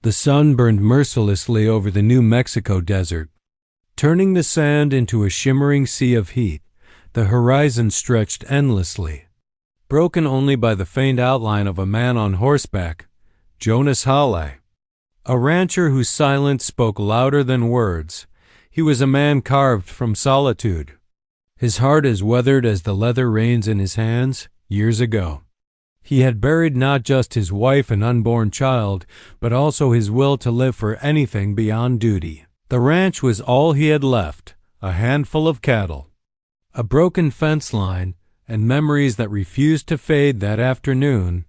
The sun burned mercilessly over the New Mexico desert, turning the sand into a shimmering sea of heat. The horizon stretched endlessly, broken only by the faint outline of a man on horseback, Jonas Hawley, a rancher whose silence spoke louder than words. He was a man carved from solitude, his heart as weathered as the leather reins in his hands years ago. He had buried not just his wife and unborn child, but also his will to live for anything beyond duty. The ranch was all he had left, a handful of cattle, a broken fence line, and memories that refused to fade that afternoon.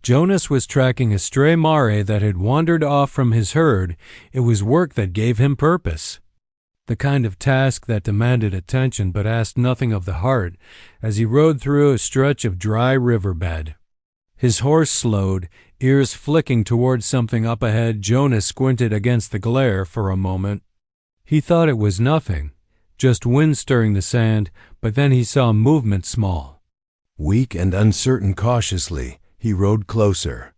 Jonas was tracking a stray mare that had wandered off from his herd. It was work that gave him purpose, the kind of task that demanded attention but asked nothing of the heart. As he rode through a stretch of dry riverbed, his horse slowed, ears flicking towards something up ahead. Jonas squinted against the glare for a moment. He thought it was nothing, just wind stirring the sand, but then he saw movement, small, weak and uncertain. Cautiously, he rode closer,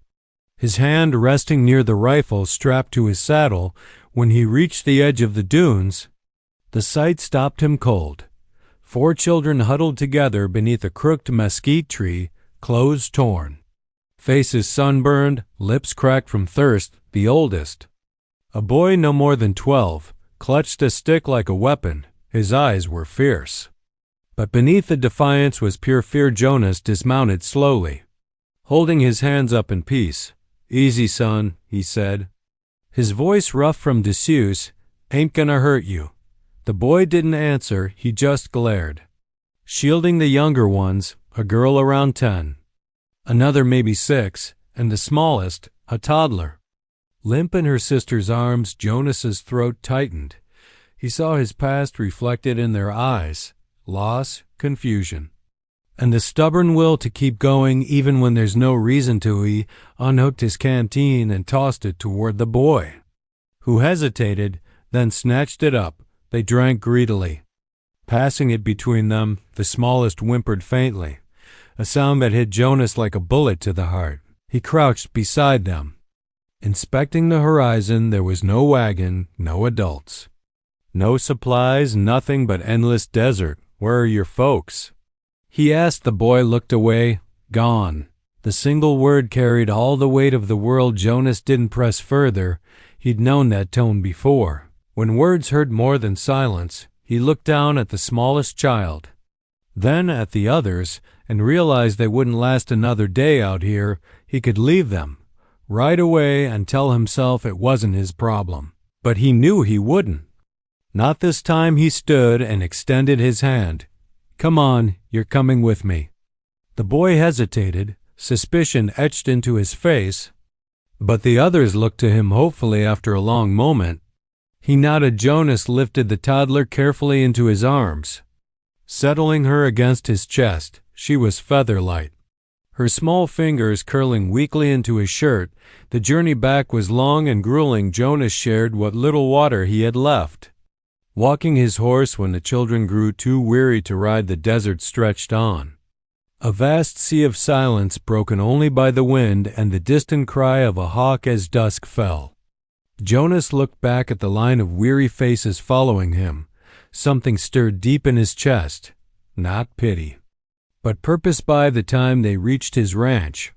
his hand resting near the rifle strapped to his saddle. When he reached the edge of the dunes, the sight stopped him cold. 4 children huddled together beneath a crooked mesquite tree, clothes torn, faces sunburned, lips cracked from thirst. The oldest, a boy no more than 12, clutched a stick like a weapon. His eyes were fierce, but beneath the defiance was pure fear. Jonas dismounted slowly, holding his hands up in peace. "Easy, son," he said, his voice rough from disuse. "Ain't gonna hurt you." The boy didn't answer, he just glared, shielding the younger ones, a girl around 10, another maybe 6, and the smallest, a toddler, limp in her sister's arms. Jonas's throat tightened. He saw his past reflected in their eyes, loss, confusion, and the stubborn will to keep going even when there's no reason to. He unhooked his canteen and tossed it toward the boy, who hesitated, then snatched it up. They drank greedily. Passing it between them, the smallest whimpered faintly, a sound that hit Jonas like a bullet to the heart. He crouched beside them, inspecting the horizon. There was no wagon, no adults, no supplies, nothing but endless desert. "Where are your folks?" he asked. The boy looked away. "Gone." The single word carried all the weight of the world. Jonas didn't press further. He'd known that tone before. When words hurt more than silence, he looked down at the smallest child, then at the others, and realized they wouldn't last another day out here. He could leave them right away and tell himself it wasn't his problem. But he knew he wouldn't. Not this time. He stood and extended his hand. "Come on, you're coming with me." The boy hesitated, suspicion etched into his face, but the others looked to him hopefully. After a long moment, he nodded. Jonas lifted the toddler carefully into his arms, settling her against his chest. She was feather-light, her small fingers curling weakly into his shirt. The journey back was long and grueling. Jonas shared what little water he had left, walking his horse when the children grew too weary to ride. The desert stretched on, a vast sea of silence broken only by the wind and the distant cry of a hawk as dusk fell. Jonas looked back at the line of weary faces following him. Something stirred deep in his chest, not pity, but purpose. By the time they reached his ranch,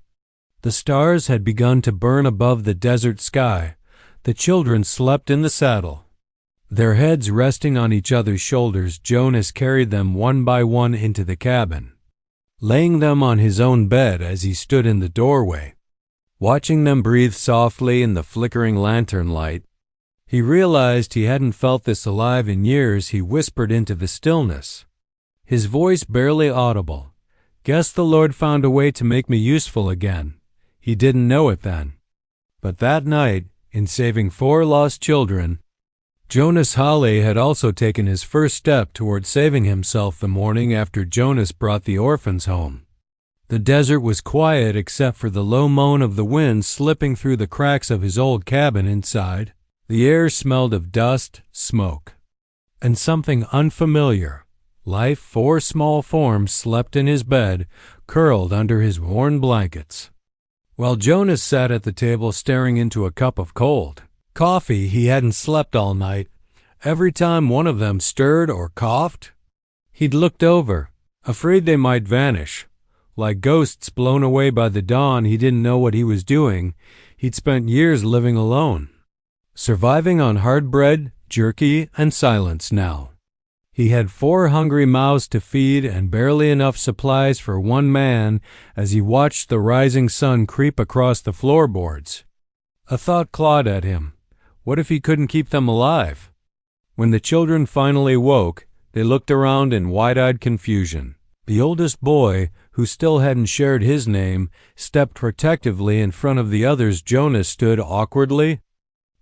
the stars had begun to burn above the desert sky. The children slept in the saddle, their heads resting on each other's shoulders. Jonas carried them one by one into the cabin, laying them on his own bed. As he stood in the doorway, watching them breathe softly in the flickering lantern light, he realized he hadn't felt this alive in years. He whispered into the stillness, his voice barely audible, "Guess the Lord found a way to make me useful again." He didn't know it then, but that night, in saving 4 lost children, Jonas Hawley had also taken his first step toward saving himself. The morning after Jonas brought the orphans home, the desert was quiet except for the low moan of the wind slipping through the cracks of his old cabin inside. The air smelled of dust, smoke, and something unfamiliar. Life. 4 small forms slept in his bed, curled under his worn blankets. while Jonas sat at the table staring into a cup of cold coffee. He hadn't slept all night. Every time one of them stirred or coughed, he'd looked over, afraid they might vanish. Like ghosts blown away by the dawn, he didn't know what he was doing. He'd spent years living alone, surviving on hard bread, jerky, and silence now. He had 4 hungry mouths to feed and barely enough supplies for one man as he watched the rising sun creep across the floorboards. A thought clawed at him. What if he couldn't keep them alive? When the children finally woke, they looked around in wide-eyed confusion. The oldest boy, who still hadn't shared his name, stepped protectively in front of the others. Jonas stood awkwardly,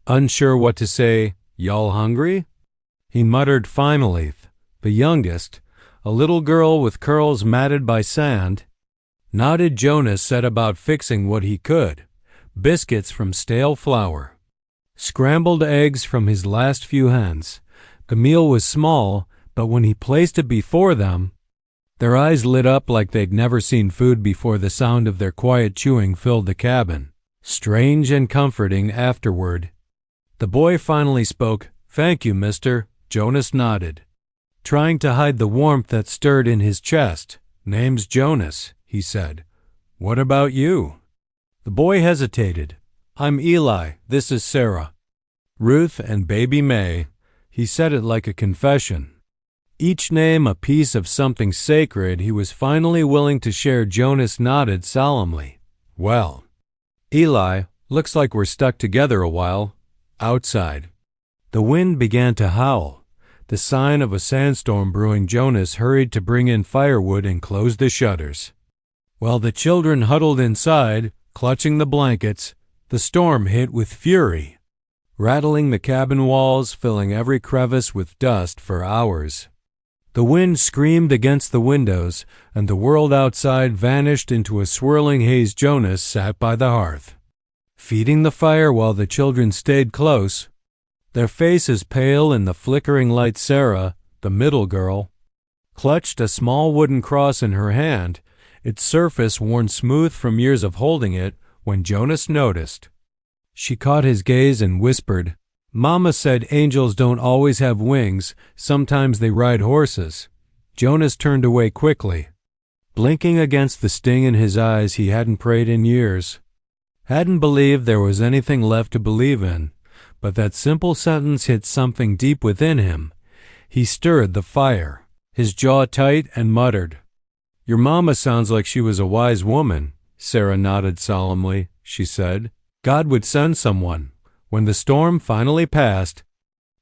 unsure what to say. "Y'all hungry?" he muttered finally. The youngest, a little girl with curls matted by sand, nodded. Jonas set about fixing what he could: biscuits from stale flour, scrambled eggs from his last few hens. The meal was small, but when he placed it before them, their eyes lit up like they'd never seen food before. The sound of their quiet chewing filled the cabin, strange and comforting afterward. The boy finally spoke. "Thank you, mister." Jonas nodded, trying to hide the warmth that stirred in his chest. "Name's Jonas," he said. "What about you?" The boy hesitated. "I'm Eli. This is Sarah, Ruth, and baby May." He said it like a confession, each name a piece of something sacred he was finally willing to share. Jonas nodded solemnly. "Well, Eli, looks like we're stuck together a while." Outside, the wind began to howl, the sign of a sandstorm brewing. Jonas hurried to bring in firewood and close the shutters. While the children huddled inside, clutching the blankets, the storm hit with fury, rattling the cabin walls, filling every crevice with dust for hours. The wind screamed against the windows, and the world outside vanished into a swirling haze. Jonas sat by the hearth, feeding the fire while the children stayed close, their faces pale in the flickering light. Sarah, the middle girl, clutched a small wooden cross in her hand, its surface worn smooth from years of holding it. When Jonas noticed, she caught his gaze and whispered, "Mama said angels don't always have wings, sometimes they ride horses." Jonas turned away quickly, blinking against the sting in his eyes. He hadn't prayed in years, hadn't believed there was anything left to believe in, but that simple sentence hit something deep within him. He stirred the fire, his jaw tight, and muttered, "Your mama sounds like she was a wise woman." Sarah nodded solemnly. She said, "God would send someone." When the storm finally passed,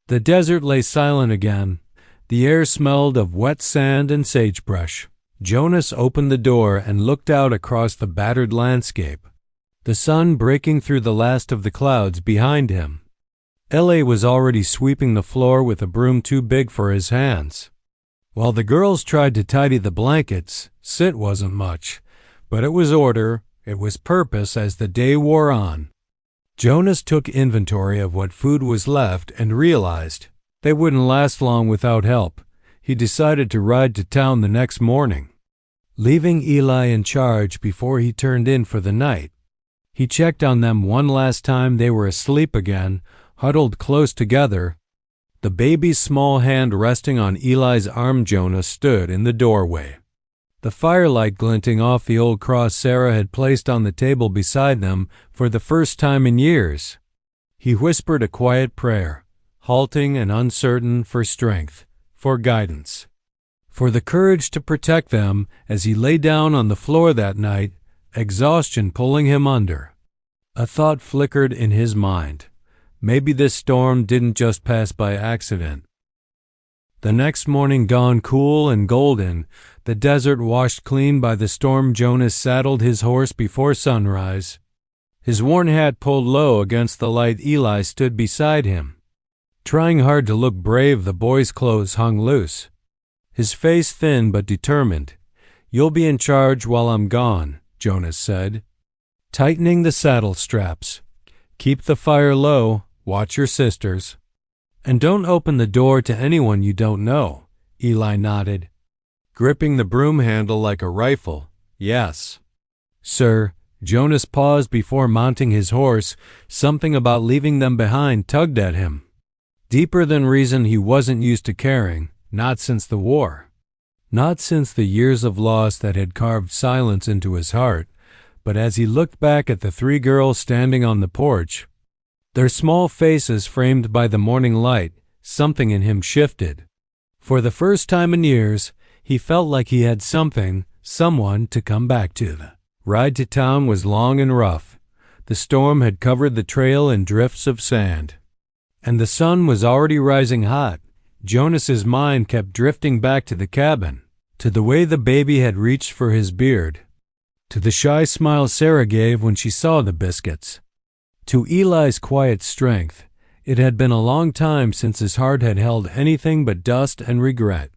the desert lay silent again. The air smelled of wet sand and sagebrush. Jonas opened the door and looked out across the battered landscape, the sun breaking through the last of the clouds behind him. Ellie was already sweeping the floor with a broom too big for his hands. While the girls tried to tidy the blankets, sit wasn't much, but it was order, it was purpose. As the day wore on, Jonas took inventory of what food was left and realized they wouldn't last long without help. He decided to ride to town the next morning, leaving Eli in charge before he turned in for the night. He checked on them one last time. They were asleep again, huddled close together, the baby's small hand resting on Eli's arm. Jonas stood in the doorway, the firelight glinting off the old cross Sarah had placed on the table beside them for the first time in years. He whispered a quiet prayer, halting and uncertain, for strength, for guidance, for the courage to protect them. As he lay down on the floor that night, exhaustion pulling him under, a thought flickered in his mind. Maybe this storm didn't just pass by accident. The next morning dawned cool and golden, the desert washed clean by the storm. Jonas saddled his horse before sunrise, his worn hat pulled low against the light. Eli stood beside him, trying hard to look brave. The boy's clothes hung loose, his face thin but determined. "You'll be in charge while I'm gone," Jonas said, tightening the saddle straps. "Keep the fire low, watch your sisters, and don't open the door to anyone you don't know." Eli nodded, gripping the broom handle like a rifle. "Yes, sir." Jonas paused before mounting his horse. Something about leaving them behind tugged at him. Deeper than reason, he wasn't used to caring, not since the war. Not since the years of loss that had carved silence into his heart, but as he looked back at the three girls standing on the porch, their small faces framed by the morning light, something in him shifted. For the first time in years, he felt like he had someone to come back to. The ride to town was long and rough. The storm had covered the trail in drifts of sand, and the sun was already rising hot. Jonas's mind kept drifting back to the cabin, to the way the baby had reached for his beard, to the shy smile Sarah gave when she saw the biscuits, to Eli's quiet strength. It had been a long time since his heart had held anything but dust and regret,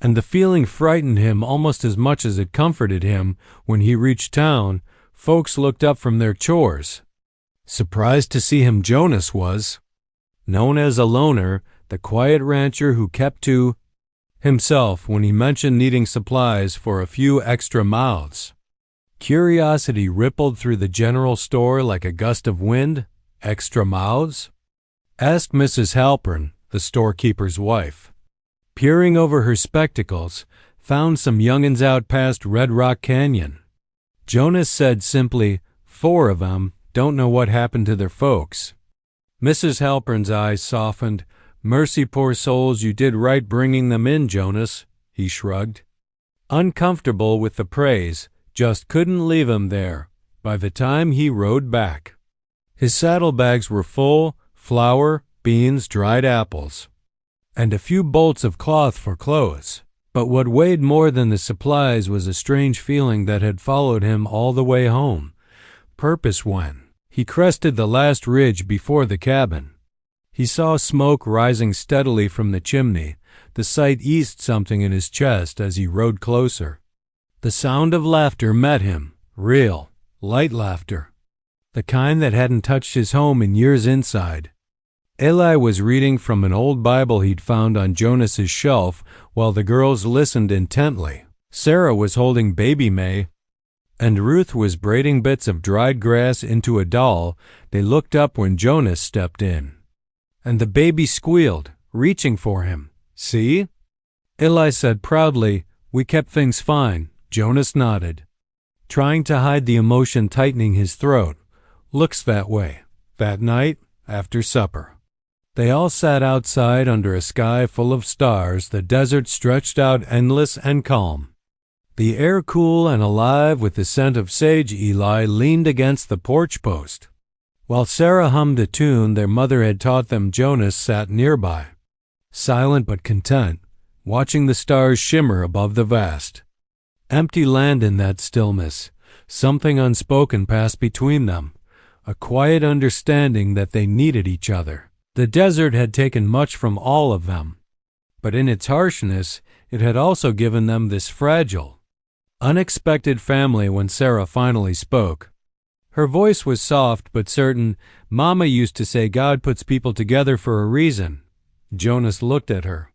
and the feeling frightened him almost as much as it comforted him. When he reached town, folks looked up from their chores, surprised to see him. Jonas was known as a loner, the quiet rancher who kept to himself when he mentioned needing supplies for a few extra mouths. Curiosity rippled through the general store like a gust of wind. Extra mouths? Asked Mrs. Halpern, the storekeeper's wife. Peering over her spectacles, found some young'uns out past Red Rock Canyon. Jonas said simply, 4 of 'em, don't know what happened to their folks. Mrs. Halpern's eyes softened. Mercy, poor souls, you did right bringing them in, Jonas, he shrugged. Uncomfortable with the praise, just couldn't leave 'em there. By the time he rode back, his saddlebags were full: flour, beans, dried apples, and a few bolts of cloth for clothes. But what weighed more than the supplies was a strange feeling that had followed him all the way home. Purpose. When he crested the last ridge before the cabin, he saw smoke rising steadily from the chimney. The sight eased something in his chest as he rode closer. The sound of laughter met him, real, light laughter, the kind that hadn't touched his home in years inside. Eli was reading from an old Bible he'd found on Jonas's shelf while the girls listened intently. Sarah was holding baby May, and Ruth was braiding bits of dried grass into a doll. They looked up when Jonas stepped in, and the baby squealed, reaching for him. See? Eli said proudly. We kept things fine. Jonas nodded, trying to hide the emotion tightening his throat. Looks that way. That night, after supper, they all sat outside under a sky full of stars. The desert stretched out endless and calm, the air cool and alive with the scent of sage. Eli leaned against the porch post, while Sarah hummed a tune their mother had taught them. Jonas sat nearby, silent but content, watching the stars shimmer above the vast, empty land. In that stillness, something unspoken passed between them, a quiet understanding that they needed each other. The desert had taken much from all of them, but in its harshness, it had also given them this fragile, unexpected family. When Sarah finally spoke, her voice was soft but certain. Mama used to say God puts people together for a reason. Jonas looked at her,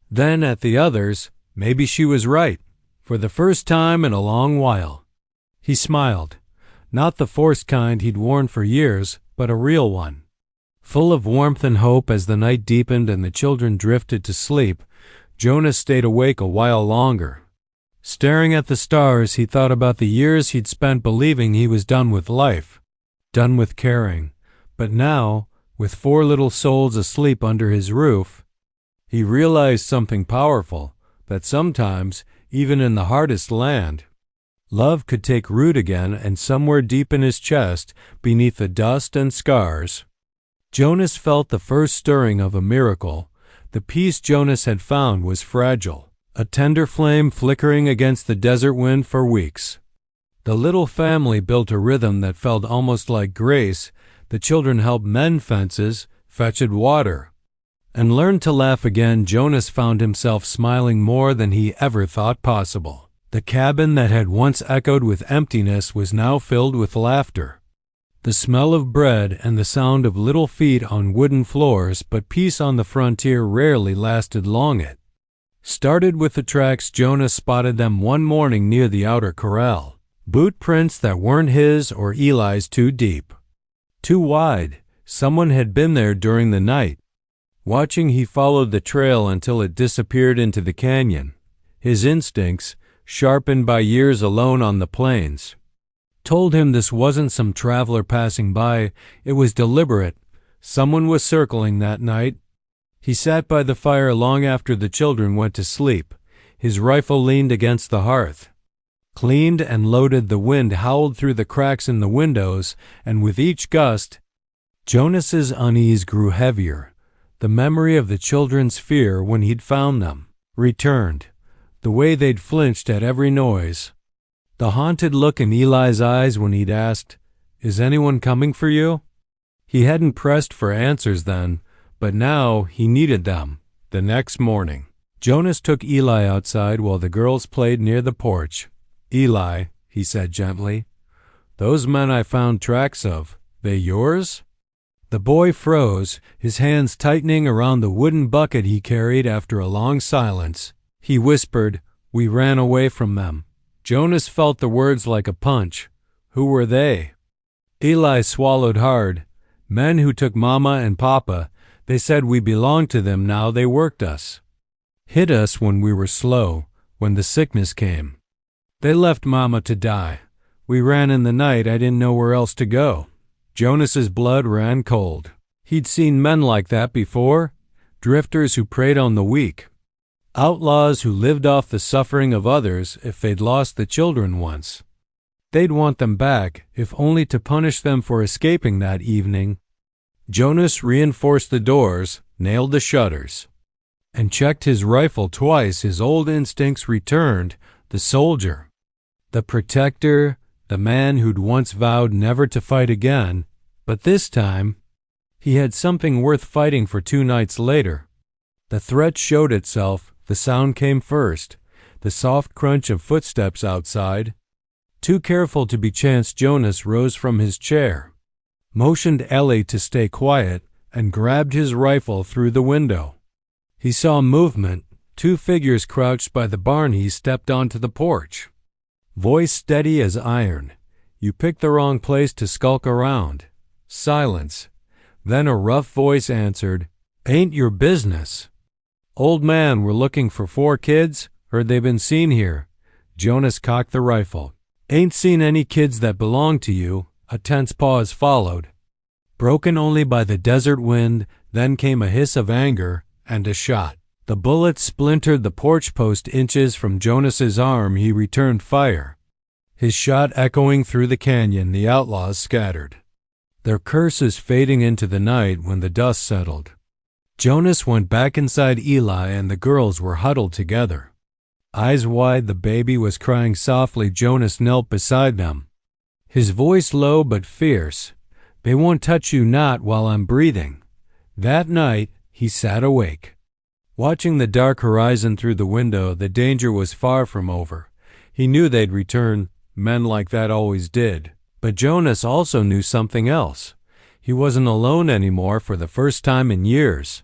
then at the others. Maybe she was right. For the first time in a long while, he smiled, not the forced kind he'd worn for years, but a real one, full of warmth and hope. As the night deepened and the children drifted to sleep, Jonas stayed awake a while longer. Staring at the stars, he thought about the years he'd spent believing he was done with life, done with caring. But now, with 4 little souls asleep under his roof, he realized something powerful, that sometimes, even in the hardest land, love could take root again. And somewhere deep in his chest, beneath the dust and scars, Jonas felt the first stirring of a miracle. The peace Jonas had found was fragile, a tender flame flickering against the desert wind for weeks. The little family built a rhythm that felt almost like grace. The children helped mend fences, fetched water, and learned to laugh again. Jonas found himself smiling more than he ever thought possible. The cabin that had once echoed with emptiness was now filled with laughter, the smell of bread and the sound of little feet on wooden floors. But peace on the frontier rarely lasted long. It started with the tracks. Jonas spotted them one morning near the outer corral. Boot prints that weren't his or Eli's, too deep, too wide. Someone had been there during the night. Watching, he followed the trail until it disappeared into the canyon. His instincts, sharpened by years alone on the plains, told him this wasn't some traveler passing by. It was deliberate. Someone was circling that night. He sat by the fire long after the children went to sleep. His rifle leaned against the hearth. Cleaned and loaded, the wind howled through the cracks in the windows, and with each gust, Jonas's unease grew heavier. The memory of the children's fear when he'd found them returned. The way they'd flinched at every noise. The haunted look in Eli's eyes when he'd asked, "Is anyone coming for you?" He hadn't pressed for answers then, but now he needed them. The next morning, Jonas took Eli outside while the girls played near the porch. "Eli," he said gently, "those men I found tracks of, they yours?" The boy froze, his hands tightening around the wooden bucket he carried. After a long silence, he whispered, "We ran away from them." Jonas felt the words like a punch. Who were they? Eli swallowed hard. "Men who took Mama and Papa. They said we belonged to them now. They worked us. Hit us when we were slow, when the sickness came. They left Mama to die. We ran in the night. I didn't know where else to go." Jonas's blood ran cold. He'd seen men like that before. Drifters who preyed on the weak. Outlaws who lived off the suffering of others if they'd lost the children once. They'd want them back, if only to punish them for escaping that evening. Jonas reinforced the doors, nailed the shutters, and checked his rifle twice. His old instincts returned. The soldier, the protector, the man who'd once vowed never to fight again. But this time, he had something worth fighting for 2 nights later. The threat showed itself. The sound came first, the soft crunch of footsteps outside. Too careful to be chance, Jonas rose from his chair, motioned Ellie to stay quiet, and grabbed his rifle through the window. He saw movement, 2 figures crouched by the barn. He stepped onto the porch. Voice steady as iron. "You picked the wrong place to skulk around." Silence. Then a rough voice answered, "Ain't your business." "Old man, we're looking for 4 kids. Heard they've been seen here." Jonas cocked the rifle. "Ain't seen any kids that belong to you." A tense pause followed, broken only by the desert wind. Then came a hiss of anger and a shot. The bullet splintered the porch post inches from Jonas's arm. He returned fire, his shot echoing through the canyon. The outlaws scattered, their curses fading into the night. When the dust settled, Jonas went back inside. Eli and the girls were huddled together, eyes wide. The baby was crying softly. Jonas knelt beside them, his voice low but fierce. "They won't touch you, not while I'm breathing." That night, he sat awake, watching the dark horizon through the window. The danger was far from over. He knew they'd return. Men like that always did. But Jonas also knew something else. He wasn't alone anymore for the first time in years.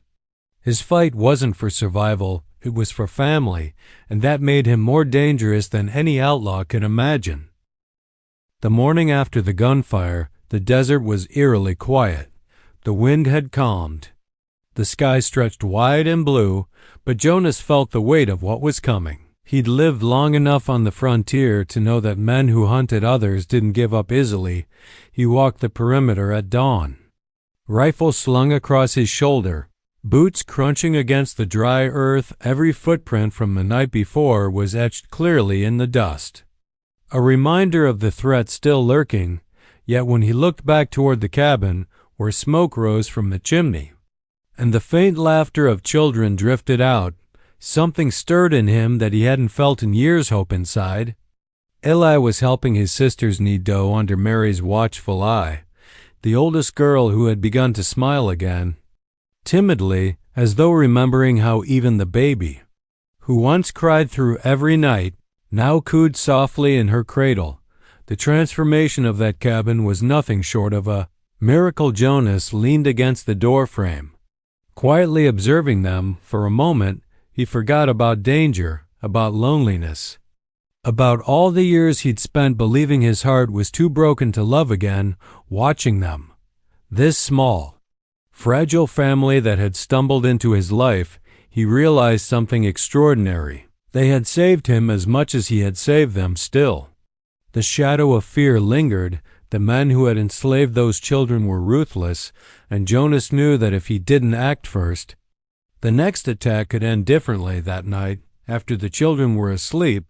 His fight wasn't for survival, it was for family, and that made him more dangerous than any outlaw could imagine. The morning after the gunfire, the desert was eerily quiet. The wind had calmed. The sky stretched wide and blue, but Jonas felt the weight of what was coming. He'd lived long enough on the frontier to know that men who hunted others didn't give up easily. He walked the perimeter at dawn, rifle slung across his shoulder, boots crunching against the dry earth. Every footprint from the night before was etched clearly in the dust, a reminder of the threat still lurking. Yet when he looked back toward the cabin, where smoke rose from the chimney, and the faint laughter of children drifted out, something stirred in him that he hadn't felt in years. Hope inside. Eli was helping his sisters knead dough under Mary's watchful eye, the oldest girl, who had begun to smile again, timidly, as though remembering how even the baby, who once cried through every night, now cooed softly in her cradle. The transformation of that cabin was nothing short of a miracle. Jonas leaned against the doorframe, quietly observing them. For a moment, he forgot about danger, about loneliness. about all the years he'd spent believing his heart was too broken to love again, watching them. This small, fragile family that had stumbled into his life, he realized something extraordinary. They had saved him as much as he had saved them still. The shadow of fear lingered. The men who had enslaved those children were ruthless, and Jonas knew that if he didn't act first, the next attack could end differently. That night, after the children were asleep,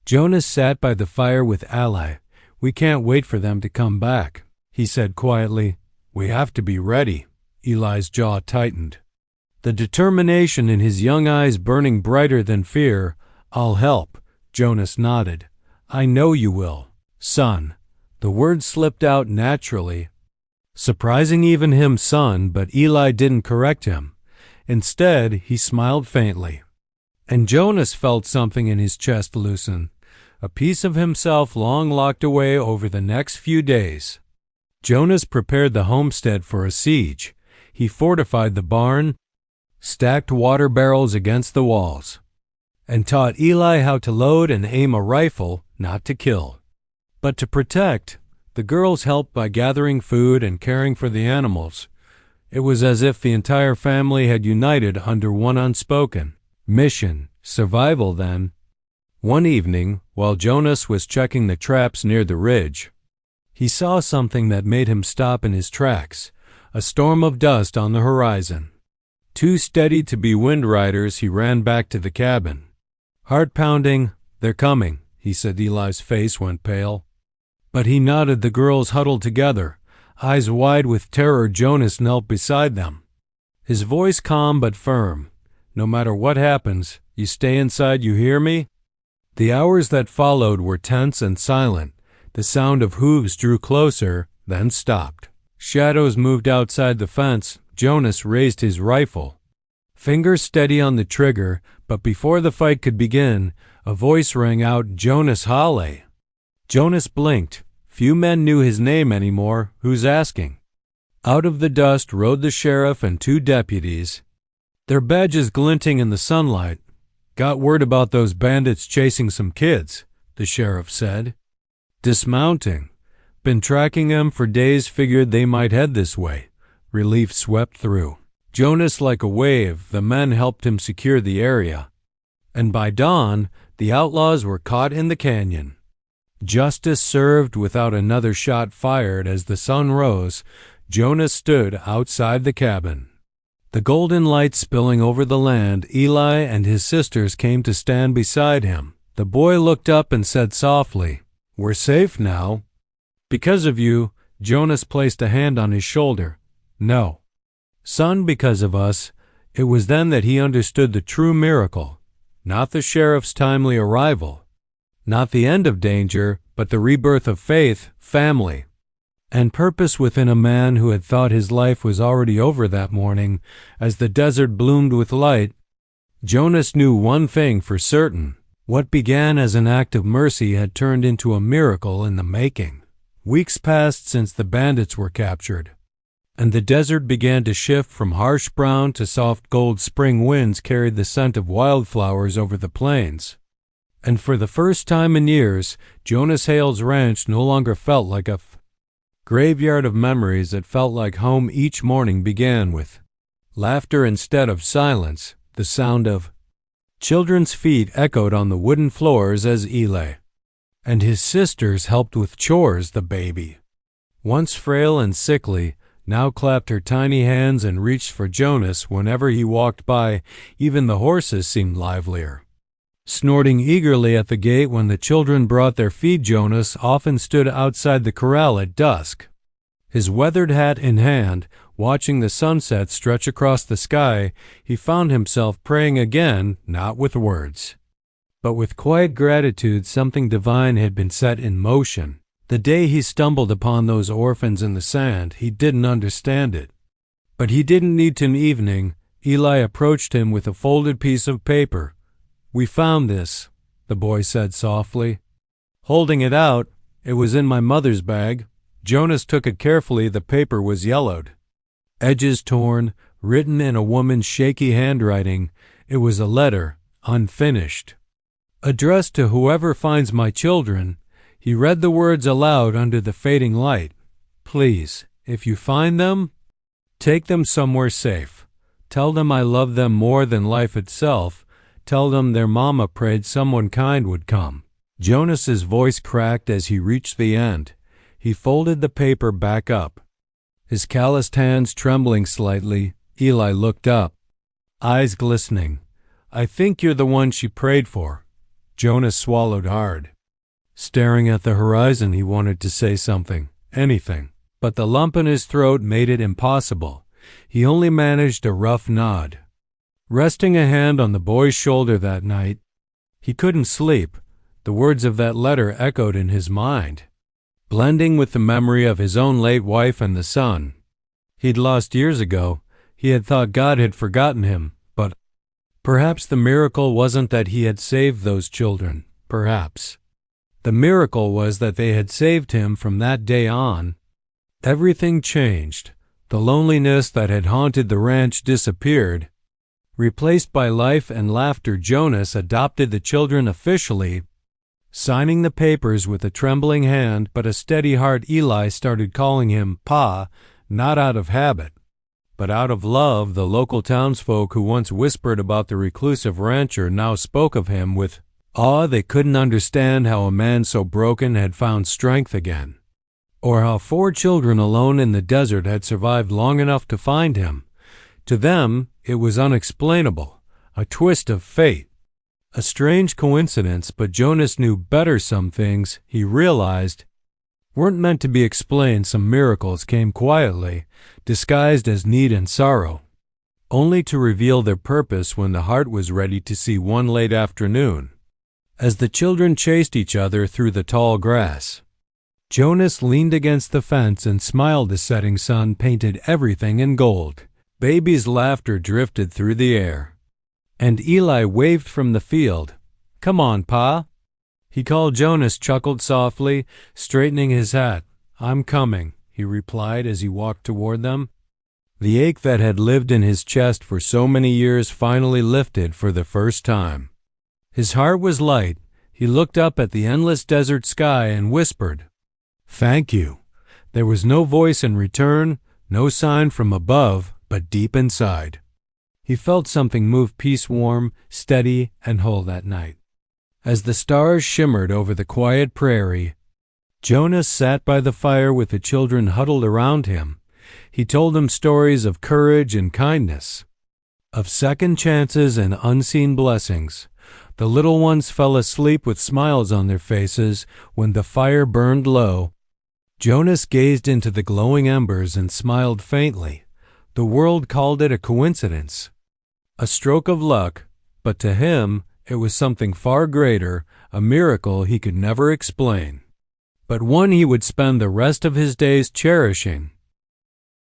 Jonas sat by the fire with Eli. "We can't wait for them to come back," he said quietly. "We have to be ready." Eli's jaw tightened, the determination in his young eyes burning brighter than fear. "I'll help," Jonas nodded. "I know you will, son." The words slipped out naturally, surprising even him, son, but Eli didn't correct him. Instead, he smiled faintly. And Jonas felt something in his chest loosen, a piece of himself long locked away over the next few days. Jonas prepared the homestead for a siege. He fortified the barn, stacked water barrels against the walls, and taught Eli how to load and aim a rifle, not to kill, but to protect. The girls helped by gathering food and caring for the animals. It was as if the entire family had united under one unspoken mission, survival. Then, one evening, while Jonas was checking the traps near the ridge, he saw something that made him stop in his tracks, a storm of dust on the horizon. Too steady to be wind riders, he ran back to the cabin. Heart pounding. "They're coming," he said. Eli's face went pale, but he nodded. The girls huddled together, eyes wide with terror. Jonas knelt beside them, his voice calm but firm. "No matter what happens, you stay inside, you hear me?" The hours that followed were tense and silent. The sound of hooves drew closer, then stopped. Shadows moved outside the fence. Jonas raised his rifle, fingers steady on the trigger, but before the fight could begin, a voice rang out, "Jonas Hawley." Jonas blinked. Few men knew his name anymore. "Who's asking?" Out of the dust rode the sheriff and two deputies, their badges glinting in the sunlight. "Got word about those bandits chasing some kids," the sheriff said. "Dismounting. Been tracking them for days, figured they might head this way." Relief swept through Jonas like a wave. The men helped him secure the area, and by dawn, the outlaws were caught in the canyon. Justice served without another shot fired. As the sun rose, Jonas stood outside the cabin, the golden light spilling over the land. Eli and his sisters came to stand beside him. The boy looked up and said softly, "We're safe now." "Because of you." Jonas placed a hand on his shoulder. "No, son, because of us." It was then that he understood the true miracle. Not the sheriff's timely arrival, not the end of danger, but the rebirth of faith, family, and purpose within a man who had thought his life was already over that morning. As the desert bloomed with light, Jonas knew one thing for certain. What began as an act of mercy had turned into a miracle in the making. Weeks passed since the bandits were captured, and the desert began to shift from harsh brown to soft gold. Spring winds carried the scent of wildflowers over the plains. And for the first time in years, Jonas Hale's ranch no longer felt like a graveyard of memories. It felt like home. Each morning began with laughter instead of silence. The sound of children's feet echoed on the wooden floors as Eli and his sisters helped with chores. The baby, once frail and sickly, now clapped her tiny hands and reached for Jonas whenever he walked by. Even the horses seemed livelier, snorting eagerly at the gate when the children brought their feed. Jonas often stood outside the corral at dusk, his weathered hat in hand, watching the sunset stretch across the sky. He found himself praying again, not with words, but with quiet gratitude. Something divine had been set in motion. The day he stumbled upon those orphans in the sand, he didn't understand it, but he didn't need to. An evening, Eli approached him with a folded piece of paper. "We found this," the boy said softly, holding it out. "It was in my mother's bag." Jonas took it carefully. The paper was yellowed, edges torn, written in a woman's shaky handwriting. It was a letter, unfinished. Addressed to whoever finds my children, he read the words aloud under the fading light. Please, if you find them, take them somewhere safe. Tell them I love them more than life itself. Tell them their mama prayed someone kind would come. Jonas's voice cracked as he reached the end. He folded the paper back up. His calloused hands trembling slightly, Eli looked up, eyes glistening. I think you're the one she prayed for. Jonas swallowed hard. Staring at the horizon, he wanted to say something, anything, but the lump in his throat made it impossible. He only managed a rough nod. Resting a hand on the boy's shoulder that night, he couldn't sleep. The words of that letter echoed in his mind, blending with the memory of his own late wife and the son he'd lost years ago. He had thought God had forgotten him, but perhaps the miracle wasn't that he had saved those children. Perhaps the miracle was that they had saved him. From that day on, everything changed. The loneliness that had haunted the ranch disappeared. Replaced by life and laughter, Jonas adopted the children officially, signing the papers with a trembling hand but a steady heart. Eli started calling him Pa, not out of habit, but out of love. The local townsfolk who once whispered about the reclusive rancher now spoke of him with awe. They couldn't understand how a man so broken had found strength again, or how 4 children alone in the desert had survived long enough to find him. To them, it was unexplainable, a twist of fate, a strange coincidence. But Jonas knew better. Some things, he realized, weren't meant to be explained. Some miracles came quietly, disguised as need and sorrow, only to reveal their purpose when the heart was ready to see. One late afternoon, as the children chased each other through the tall grass, Jonas leaned against the fence and smiled. The setting sun painted everything in gold. Baby's laughter drifted through the air, and Eli waved from the field. Come on, Pa, he called. Jonas chuckled softly, straightening his hat. I'm coming, he replied as he walked toward them. The ache that had lived in his chest for so many years finally lifted for the first time. His heart was light. He looked up at the endless desert sky and whispered, Thank you. There was no voice in return, no sign from above, but deep inside, he felt something move, peace, warm, steady, and whole. That night, as the stars shimmered over the quiet prairie, Jonas sat by the fire with the children huddled around him. He told them stories of courage and kindness, of second chances and unseen blessings. The little ones fell asleep with smiles on their faces. When the fire burned low, Jonas gazed into the glowing embers and smiled faintly. The world called it a coincidence, a stroke of luck, but to him it was something far greater, a miracle he could never explain, but one he would spend the rest of his days cherishing.